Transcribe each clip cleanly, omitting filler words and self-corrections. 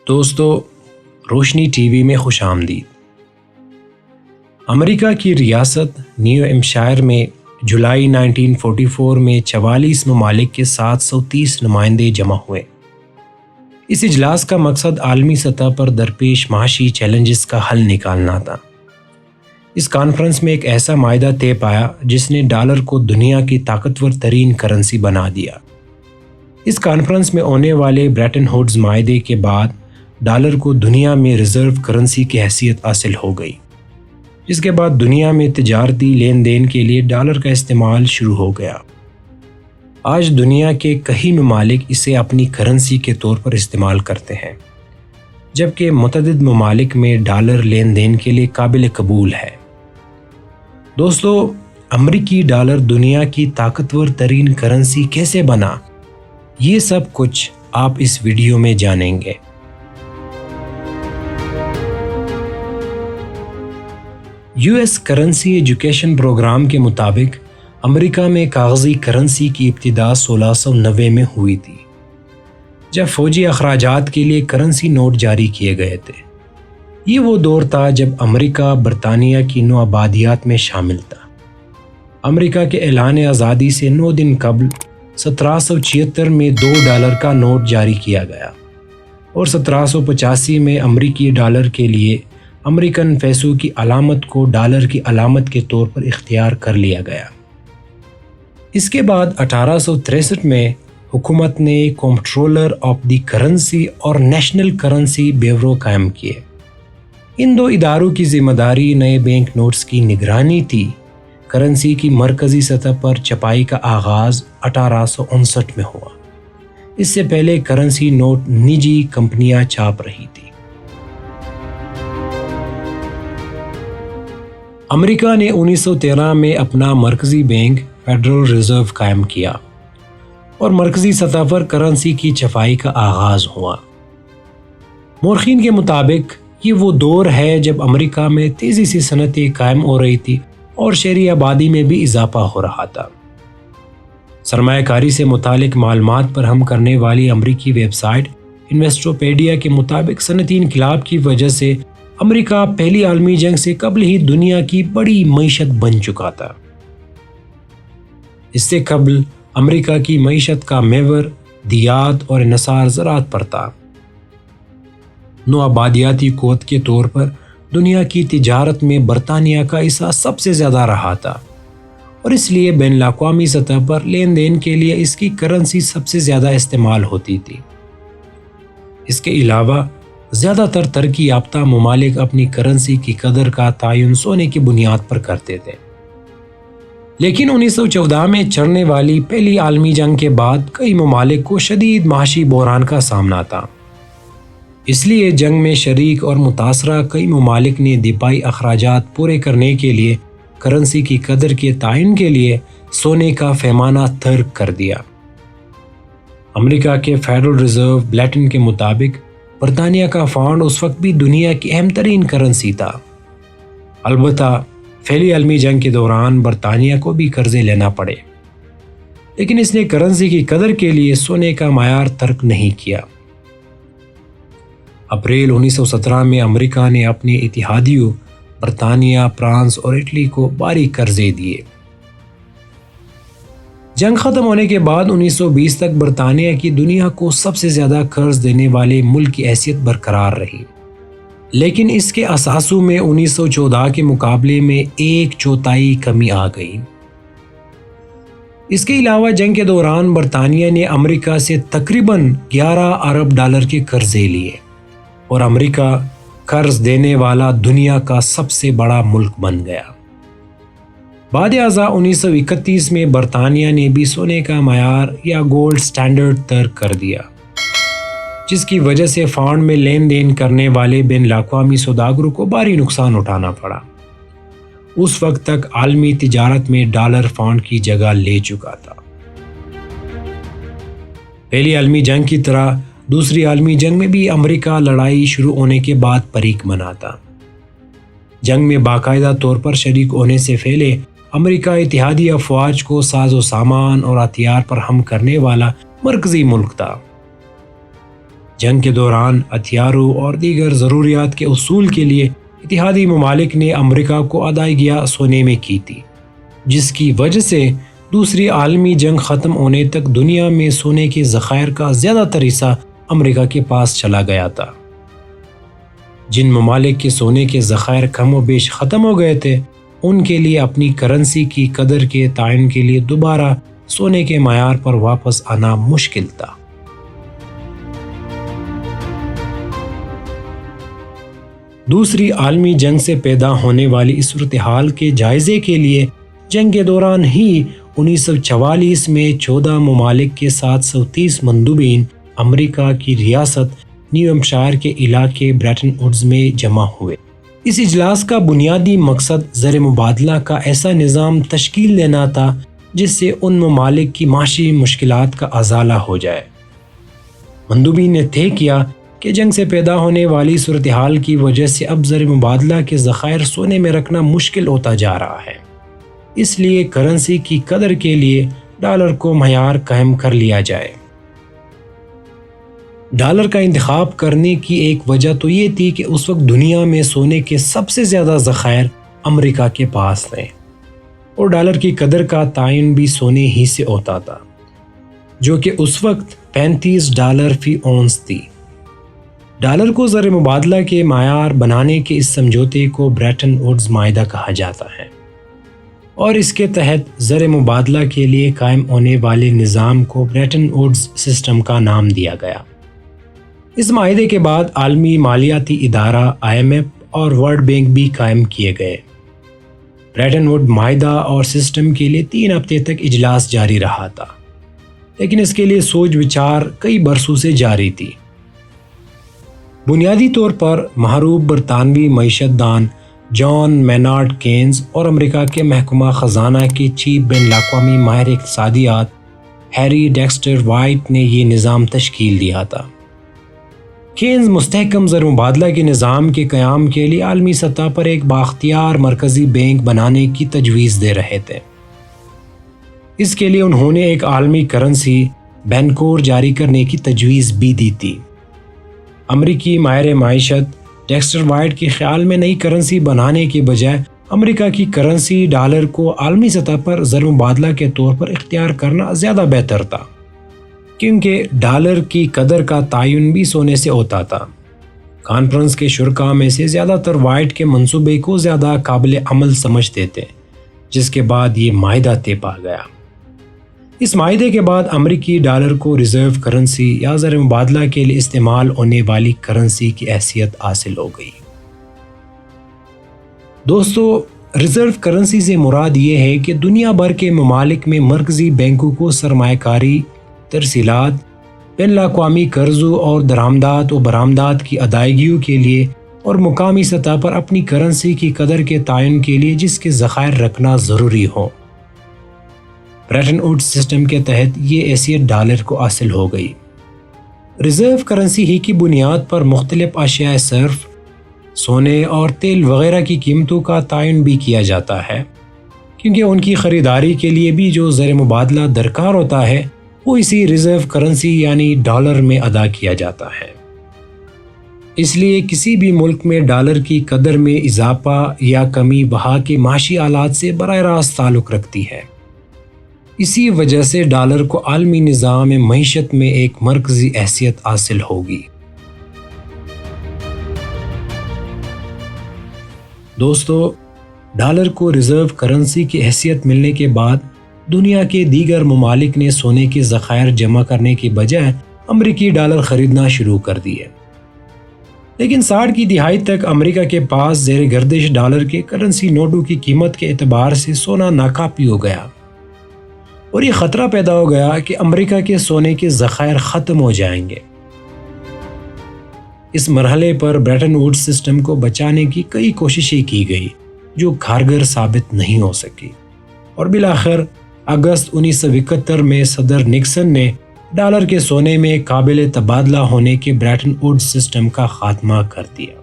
دوستو، روشنی T V میں خوش آمدید۔ امریکہ کی ریاست نیو ہیمپشائر میں جولائی 1944 میں 44 ممالک کے 730 نمائندے جمع ہوئے۔ اس اجلاس کا مقصد عالمی سطح پر درپیش معاشی چیلنجز کا حل نکالنا تھا۔ اس کانفرنس میں ایک ایسا معاہدہ طے پایا جس نے ڈالر کو دنیا کی طاقتور ترین کرنسی بنا دیا۔ اس کانفرنس میں ہونے والے برٹن ووڈز معاہدے کے بعد ڈالر کو دنیا میں ریزرو کرنسی کی حیثیت حاصل ہو گئی، جس کے بعد دنیا میں تجارتی لین دین کے لیے ڈالر کا استعمال شروع ہو گیا۔ آج دنیا کے کئی ممالک اسے اپنی کرنسی کے طور پر استعمال کرتے ہیں، جبکہ متعدد ممالک میں ڈالر لین دین کے لیے قابل قبول ہے۔ دوستو، امریکی ڈالر دنیا کی طاقتور ترین کرنسی کیسے بنا؟ یہ سب کچھ آپ اس ویڈیو میں جانیں گے۔ U S currency education programme کے مطابق امریکہ میں کاغذی کرنسی کی ابتدا 1690 میں ہوئی تھی، جب فوجی اخراجات کے لیے کرنسی نوٹ جاری کیے گئے تھے۔ یہ وہ دور تھا جب امریکہ برطانیہ کی نوآبادیات میں شامل تھا۔ امریکہ کے اعلان آزادی سے 9 دن قبل 1776 میں $2 کا نوٹ جاری کیا گیا، اور 1785 میں امریکی ڈالر کے لیے امریکن پیسوں کی علامت کو ڈالر کی علامت کے طور پر اختیار کر لیا گیا۔ اس کے بعد 1863 میں حکومت نے کمپٹرولر آف دی کرنسی اور نیشنل کرنسی بیورو قائم کیے۔ ان دو اداروں کی ذمہ داری نئے بینک نوٹس کی نگرانی تھی۔ کرنسی کی مرکزی سطح پر چھپائی کا آغاز 1859 میں ہوا۔ اس سے پہلے کرنسی نوٹ نجی کمپنیاں چھاپ رہی تھی۔ امریکہ نے 1913 میں اپنا مرکزی بینک فیڈرل ریزرو قائم کیا اور مرکزی سطح پر کرنسی کی چھپائی کا آغاز ہوا۔ مورخین کے مطابق یہ وہ دور ہے جب امریکہ میں تیزی سے صنعتیں قائم ہو رہی تھی اور شہری آبادی میں بھی اضافہ ہو رہا تھا۔ سرمایہ کاری سے متعلق معلومات پر ہم کرنے والی امریکی ویب سائٹ انویسٹوپیڈیا کے مطابق صنعتی انقلاب کی وجہ سے امریکہ پہلی عالمی جنگ سے قبل ہی دنیا کی بڑی معیشت بن چکا تھا۔ اس سے قبل امریکہ کی معیشت کا محور دیہات اور انحصار زراعت پر تھا۔ نوآبادیاتی قوت کے طور پر دنیا کی تجارت میں برطانیہ کا حصہ سب سے زیادہ رہا تھا، اور اس لیے بین الاقوامی سطح پر لین دین کے لیے اس کی کرنسی سب سے زیادہ استعمال ہوتی تھی۔ اس کے علاوہ زیادہ تر ترقی یافتہ ممالک اپنی کرنسی کی قدر کا تعین سونے کی بنیاد پر کرتے تھے۔ لیکن 1914 میں چڑھنے والی پہلی عالمی جنگ کے بعد کئی ممالک کو شدید معاشی بحران کا سامنا تھا۔ اس لیے جنگ میں شریک اور متاثرہ کئی ممالک نے دفاعی اخراجات پورے کرنے کے لیے کرنسی کی قدر کے تعین کے لیے سونے کا پیمانہ ترک کر دیا۔ امریکہ کے فیڈرل ریزرو بلیٹن کے مطابق برطانیہ کا فاؤنڈ اس وقت بھی دنیا کی اہم ترین کرنسی تھا۔ البتہ پہلی عالمی جنگ کے دوران برطانیہ کو بھی قرضے لینا پڑے، لیکن اس نے کرنسی کی قدر کے لیے سونے کا معیار ترک نہیں کیا۔ اپریل 1917 میں امریکہ نے اپنے اتحادیوں برطانیہ، فرانس اور اٹلی کو بھاری قرضے دیے۔ جنگ ختم ہونے کے بعد 1920 تک برطانیہ کی دنیا کو سب سے زیادہ قرض دینے والے ملک کی حیثیت برقرار رہی، لیکن اس کے اثاثوں میں 1914 کے مقابلے میں 1/4 کمی آ گئی۔ اس کے علاوہ جنگ کے دوران برطانیہ نے امریکہ سے تقریباً $11 ارب کے قرضے لیے، اور امریکہ قرض دینے والا دنیا کا سب سے بڑا ملک بن گیا۔ بعد ازاں 1931 میں برطانیہ نے بھی سونے کا معیار یا گولڈ سٹینڈرڈ ترک کر دیا، جس کی وجہ سے فاؤنڈ میں لین دین کرنے والے بین الاقوامی سوداگروں کو بھاری نقصان اٹھانا پڑا۔ اس وقت تک عالمی تجارت میں ڈالر فاؤنڈ کی جگہ لے چکا تھا۔ پہلی عالمی جنگ کی طرح دوسری عالمی جنگ میں بھی امریکہ لڑائی شروع ہونے کے بعد فریق بنا تھا۔ جنگ میں باقاعدہ طور پر شریک ہونے سے پہلے امریکہ اتحادی افواج کو ساز و سامان اور ہتھیار فراہم کرنے والا مرکزی ملک تھا۔ جنگ کے دوران ہتھیاروں اور دیگر ضروریات کے حصول کے لیے اتحادی ممالک نے امریکہ کو ادائیگیاں سونے میں کی تھی، جس کی وجہ سے دوسری عالمی جنگ ختم ہونے تک دنیا میں سونے کے ذخائر کا زیادہ تر حصہ امریکہ کے پاس چلا گیا تھا۔ جن ممالک کے سونے کے ذخائر کم و بیش ختم ہو گئے تھے، ان کے لیے اپنی کرنسی کی قدر کے تعین کے لیے دوبارہ سونے کے معیار پر واپس آنا مشکل تھا۔ دوسری عالمی جنگ سے پیدا ہونے والی اس صورتحال کے جائزے کے لیے جنگ کے دوران ہی 1944 میں 14 ممالک کے 730 مندوبین امریکہ کی ریاست نیو ہیمپشائر کے علاقے برٹن ووڈز میں جمع ہوئے۔ اس اجلاس کا بنیادی مقصد زر مبادلہ کا ایسا نظام تشکیل دینا تھا جس سے ان ممالک کی معاشی مشکلات کا ازالہ ہو جائے۔ مندوبین نے طے کیا کہ جنگ سے پیدا ہونے والی صورتحال کی وجہ سے اب زر مبادلہ کے ذخائر سونے میں رکھنا مشکل ہوتا جا رہا ہے، اس لیے کرنسی کی قدر کے لیے ڈالر کو معیار قائم کر لیا جائے۔ ڈالر کا انتخاب کرنے کی ایک وجہ تو یہ تھی کہ اس وقت دنیا میں سونے کے سب سے زیادہ ذخائر امریکہ کے پاس تھے، اور ڈالر کی قدر کا تعین بھی سونے ہی سے ہوتا تھا، جو کہ اس وقت $35 فی اونس تھی۔ ڈالر کو زر مبادلہ کے معیار بنانے کے اس سمجھوتے کو برٹن ووڈز معاہدہ کہا جاتا ہے، اور اس کے تحت زر مبادلہ کے لیے قائم ہونے والے نظام کو برٹن ووڈز سسٹم کا نام دیا گیا۔ اس معاہدے کے بعد عالمی مالیاتی ادارہ IMF اور ورلڈ بینک بھی قائم کیے گئے۔ برٹن ووڈ معاہدہ اور سسٹم کے لیے 3 ہفتے تک اجلاس جاری رہا تھا، لیکن اس کے لیے سوچ بچار کئی برسوں سے جاری تھی۔ بنیادی طور پر محروب برطانوی معیشت دان جان مینارڈ کینز اور امریکہ کے محکمہ خزانہ کے چیف بین الاقوامی ماہر اقتصادیات ہیری ڈیکسٹر وائٹ نے یہ نظام تشکیل دیا تھا۔ کینز مستحکم زر مبادلہ کے نظام کے قیام کے لیے عالمی سطح پر ایک بااختیار مرکزی بینک بنانے کی تجویز دے رہے تھے۔ اس کے لیے انہوں نے ایک عالمی کرنسی بینکور جاری کرنے کی تجویز بھی دی تھی۔ امریکی ماہر معیشت ڈیکسٹر وائٹ کے خیال میں نئی کرنسی بنانے کے بجائے امریکہ کی کرنسی ڈالر کو عالمی سطح پر زر مبادلہ کے طور پر اختیار کرنا زیادہ بہتر تھا، کیونکہ ڈالر کی قدر کا تعین بھی سونے سے ہوتا تھا۔ کانفرنس کے شرکاء میں سے زیادہ تر وائٹ کے منصوبے کو زیادہ قابل عمل سمجھتے تھے، جس کے بعد یہ معاہدہ طے پا گیا۔ اس معاہدے کے بعد امریکی ڈالر کو ریزرو کرنسی یا زر مبادلہ کے لیے استعمال ہونے والی کرنسی کی حیثیت حاصل ہو گئی۔ دوستو، ریزرو کرنسی سے مراد یہ ہے کہ دنیا بھر کے ممالک میں مرکزی بینکوں کو سرمایہ کاری، ترسیلات، بین الاقوامی قرضوں اور درآمدات و برآمدات کی ادائیگیوں کے لیے اور مقامی سطح پر اپنی کرنسی کی قدر کے تعین کے لیے جس کے ذخائر رکھنا ضروری ہو۔ برٹن ووڈز سسٹم کے تحت یہ حیثیت ڈالر کو حاصل ہو گئی۔ ریزرو کرنسی ہی کی بنیاد پر مختلف اشیاء صرف، سونے اور تیل وغیرہ کی قیمتوں کا تعین بھی کیا جاتا ہے، کیونکہ ان کی خریداری کے لیے بھی جو زر مبادلہ درکار ہوتا ہے وہ اسی ریزرو کرنسی یعنی ڈالر میں ادا کیا جاتا ہے۔ اس لیے کسی بھی ملک میں ڈالر کی قدر میں اضافہ یا کمی وہاں کے معاشی حالات سے براہ راست تعلق رکھتی ہے۔ اسی وجہ سے ڈالر کو عالمی نظام معیشت میں ایک مرکزی حیثیت حاصل ہوگی۔ دوستو، ڈالر کو ریزرو کرنسی کی حیثیت ملنے کے بعد دنیا کے دیگر ممالک نے سونے کے ذخائر جمع کرنے کی بجائے امریکی ڈالر خریدنا شروع کر دیے۔ لیکن 60 کی دہائی تک امریکہ کے پاس زیر گردش ڈالر کے کرنسی نوٹوں کی قیمت کے اعتبار سے سونا ناکافی ہو گیا، اور یہ خطرہ پیدا ہو گیا کہ امریکہ کے سونے کے ذخائر ختم ہو جائیں گے۔ اس مرحلے پر برٹن ووڈز سسٹم کو بچانے کی کئی کوششیں کی گئی جو کارگر ثابت نہیں ہو سکی، اور بالآخر اگست 1971 میں صدر نکسن نے ڈالر کے سونے میں قابل تبادلہ ہونے کے برٹن ووڈز سسٹم کا خاتمہ کر دیا۔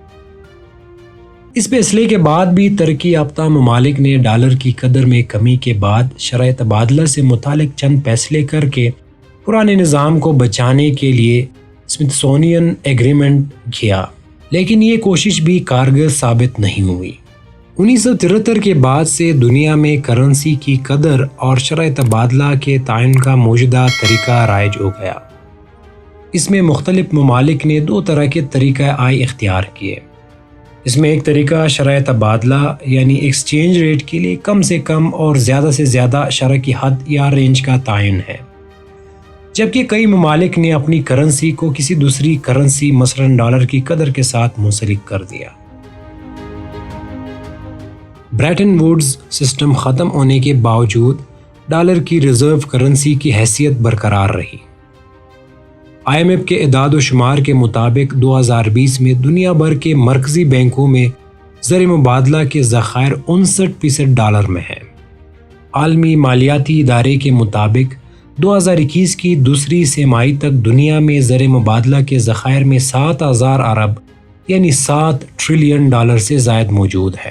اس فیصلے کے بعد بھی ترقی یافتہ ممالک نے ڈالر کی قدر میں کمی کے بعد شرح تبادلہ سے متعلق چند فیصلے کر کے پرانے نظام کو بچانے کے لیے اسمتھسونین ایگریمنٹ کیا، لیکن یہ کوشش بھی کارگر ثابت نہیں ہوئی۔ 1973 کے بعد سے دنیا میں کرنسی کی قدر اور شرح تبادلہ کے تعین کا موجودہ طریقہ رائج ہو گیا۔ اس میں مختلف ممالک نے دو طرح کے طریقہ اختیار کیے۔ اس میں ایک طریقہ شرح تبادلہ یعنی ایکسچینج ریٹ کے لیے کم سے کم اور زیادہ سے زیادہ شرح کی حد یا رینج کا تعین ہے، جبکہ کئی ممالک نے اپنی کرنسی کو کسی دوسری کرنسی مثلاً ڈالر کی قدر کے ساتھ منسلک کر دیا۔ بریٹن ووڈز سسٹم ختم ہونے کے باوجود ڈالر کی ریزرو کرنسی کی حیثیت برقرار رہی۔ IMF کے اعداد و شمار کے مطابق 2020 میں دنیا بھر کے مرکزی بینکوں میں زر مبادلہ کے ذخائر 59% ڈالر میں ہیں۔ عالمی مالیاتی ادارے کے مطابق 2021 کی دوسری سہ-ماہی تک دنیا میں زر مبادلہ کے ذخائر میں 7,000 ارب یعنی 7 ٹریلین ڈالر سے زائد موجود ہے۔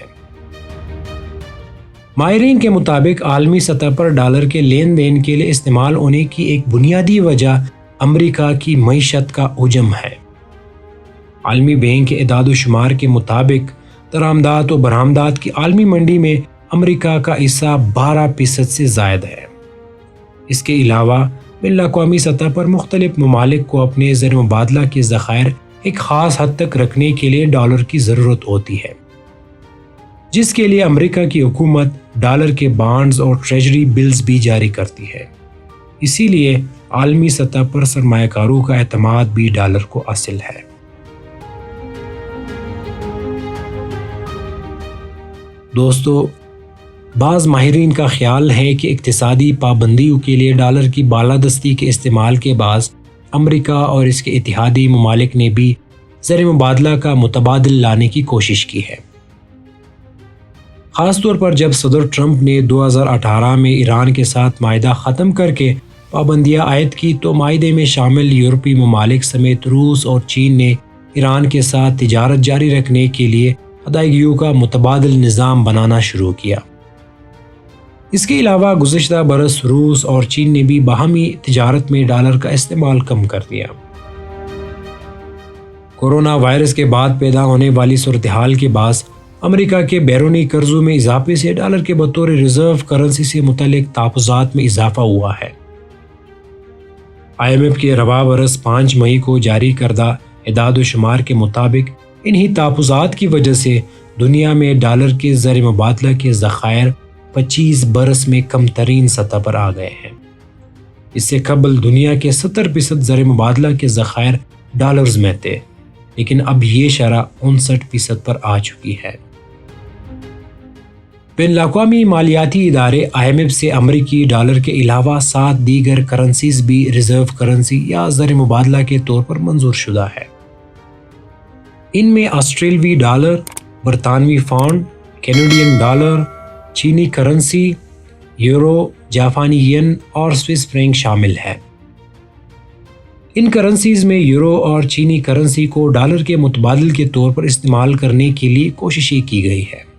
ماہرین کے مطابق عالمی سطح پر ڈالر کے لین دین کے لیے استعمال ہونے کی ایک بنیادی وجہ امریکہ کی معیشت کا حجم ہے۔ عالمی بینک کے اعداد و شمار کے مطابق درآمدات و برآمدات کی عالمی منڈی میں امریکہ کا حصہ 12% سے زائد ہے۔ اس کے علاوہ بین الاقوامی سطح پر مختلف ممالک کو اپنے زر مبادلہ کے ذخائر ایک خاص حد تک رکھنے کے لیے ڈالر کی ضرورت ہوتی ہے، جس کے لیے امریکہ کی حکومت ڈالر کے بانڈز اور ٹریجری بلز بھی جاری کرتی ہے۔ اسی لیے عالمی سطح پر سرمایہ کاروں کا اعتماد بھی ڈالر کو حاصل ہے۔ دوستو، بعض ماہرین کا خیال ہے کہ اقتصادی پابندیوں کے لیے ڈالر کی بالادستی کے استعمال کے باعث امریکہ اور اس کے اتحادی ممالک نے بھی زر مبادلہ کا متبادل لانے کی کوشش کی ہے۔ خاص طور پر جب صدر ٹرمپ نے 2018 میں ایران کے ساتھ معاہدہ ختم کر کے پابندیاں عائد کی تو معاہدے میں شامل یورپی ممالک سمیت روس اور چین نے ایران کے ساتھ تجارت جاری رکھنے کے لیے ادائیگیوں کا متبادل نظام بنانا شروع کیا۔ اس کے علاوہ گزشتہ برس روس اور چین نے بھی باہمی تجارت میں ڈالر کا استعمال کم کر دیا۔ کورونا وائرس کے بعد پیدا ہونے والی صورتحال کے باعث امریکہ کے بیرونی قرضوں میں اضافے سے ڈالر کے بطور ریزرو کرنسی سے متعلق تحفظات میں اضافہ ہوا ہے۔ IMF کے رواں برس 5 مئی کو جاری کردہ اعداد و شمار کے مطابق انہی تحفظات کی وجہ سے دنیا میں ڈالر کے زر مبادلہ کے ذخائر 25 برس میں کم ترین سطح پر آ گئے ہیں۔ اس سے قبل دنیا کے 70% زر مبادلہ کے ذخائر ڈالرز میں تھے، لیکن اب یہ شرح 59% پر آ چکی ہے۔ بین الاقوامی مالیاتی ادارے IMF سے امریکی ڈالر کے علاوہ 7 دیگر کرنسیز بھی ریزرو کرنسی یا زر مبادلہ کے طور پر منظور شدہ ہے۔ ان میں آسٹریلوی ڈالر، برطانوی پاؤنڈ، کینیڈین ڈالر، چینی کرنسی، یورو، جاپانی ین اور سوئس فرینک شامل ہے۔ ان کرنسیز میں یورو اور چینی کرنسی کو ڈالر کے متبادل کے طور پر استعمال کرنے کے لیے کوششیں کی گئی ہے،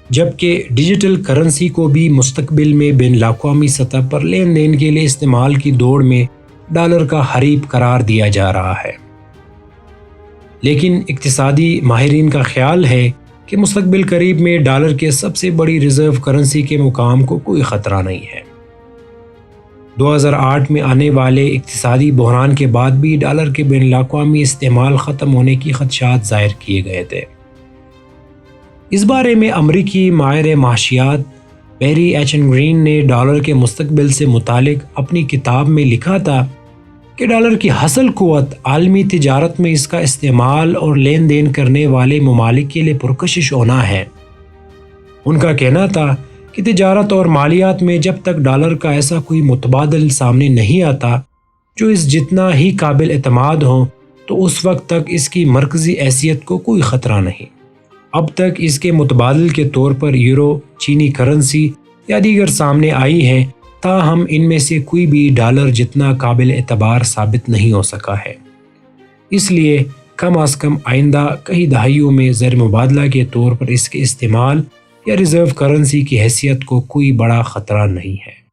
جبکہ ڈیجیٹل کرنسی کو بھی مستقبل میں بین الاقوامی سطح پر لین دین کے لیے استعمال کی دوڑ میں ڈالر کا حریف قرار دیا جا رہا ہے۔ لیکن اقتصادی ماہرین کا خیال ہے کہ مستقبل قریب میں ڈالر کے سب سے بڑی ریزرو کرنسی کے مقام کو کوئی خطرہ نہیں ہے۔ 2008 میں آنے والے اقتصادی بحران کے بعد بھی ڈالر کے بین الاقوامی استعمال ختم ہونے کی خدشات ظاہر کیے گئے تھے۔ اس بارے میں امریکی ماہر معاشیات بیری ایچن گرین نے ڈالر کے مستقبل سے متعلق اپنی کتاب میں لکھا تھا کہ ڈالر کی حاصل قوت عالمی تجارت میں اس کا استعمال اور لین دین کرنے والے ممالک کے لیے پرکشش ہونا ہے۔ ان کا کہنا تھا کہ تجارت اور مالیات میں جب تک ڈالر کا ایسا کوئی متبادل سامنے نہیں آتا جو اس جتنا ہی قابل اعتماد ہو تو اس وقت تک اس کی مرکزی حیثیت کو کوئی خطرہ نہیں۔ اب تک اس کے متبادل کے طور پر یورو، چینی کرنسی یا دیگر سامنے آئی ہیں، تاہم ان میں سے کوئی بھی ڈالر جتنا قابل اعتبار ثابت نہیں ہو سکا ہے۔ اس لیے کم از کم آئندہ کئی دہائیوں میں زر مبادلہ کے طور پر اس کے استعمال یا ریزرو کرنسی کی حیثیت کو کوئی بڑا خطرہ نہیں ہے۔